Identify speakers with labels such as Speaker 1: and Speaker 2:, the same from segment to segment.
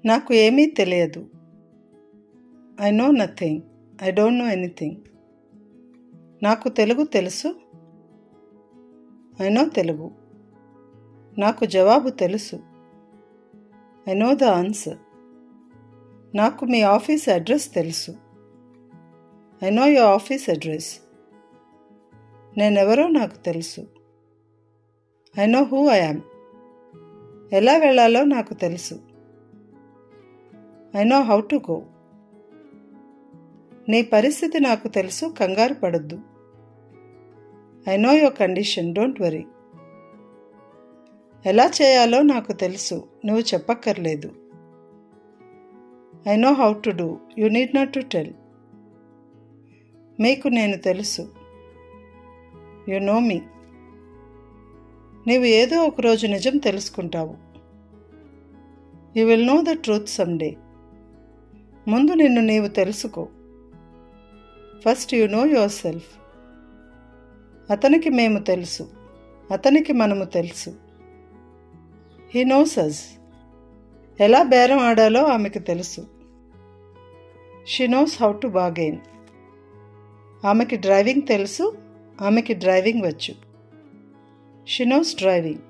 Speaker 1: నాకు ఏమీ తెలియదు. I know nothing. I don't know anything. నాకు తెలుగు తెలుసు. I know Telugu. నాకు జవాబు తెలుసు. I know the answer. నాకు మీ ఆఫీస్ అడ్రస్ తెలుసు. I know your office address. నేనెవరో నాకు తెలుసు. I know who I am. ఎలా వెళ్ళాలో నాకు తెలుసు. I know how to go. నీ పరిస్థితి నాకు తెలుసు, కంగారు పడొద్దు. I know your condition, don't worry. ఎలా చేయాలో నాకు తెలుసు, నువ్వు చెప్పక్కర్లేదు. I know how to do, you need not to tell. మీకు నేను తెలుసు. యు నో మీ. నీవు ఏదో ఒకరోజు నిజం తెలుసుకుంటావు. You will know the truth someday. ముందు నిన్ను నీవు తెలుసుకో. First you know your self. అతనికి మేము తెలుసు. అతనికి మనము తెలుసు. హీ నోస్ అస్. ఎలా బేరం ఆడాలో ఆమెకు తెలుసు. She knows how to bargain. ఆమెకి డ్రైవింగ్ తెలుసు. ఆమెకి డ్రైవింగ్ వచ్చు. She knows driving.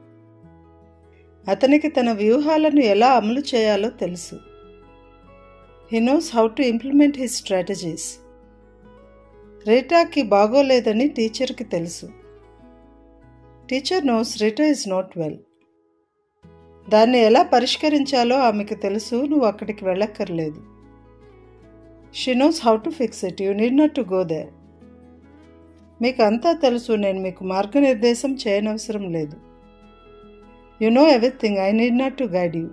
Speaker 1: అతనికి తన వ్యూహాలను ఎలా అమలు చేయాలో తెలుసు. He knows how to implement his strategies. రీటాకి బాగోలేదని టీచర్కి తెలుసు. Teacher knows Rita is not well. దాన్ని ఎలా పరిష్కరించాలో ఆమెకు తెలుసు, నువ్వు అక్కడికి వెళ్ళక్కర్లేదు. She knows how to fix it, you need not to go there. మీకు అంతా తెలుసు, నేను మీకు మార్గనిర్దేశం చేయనవసరం లేదు. You know everything, I need not to guide you.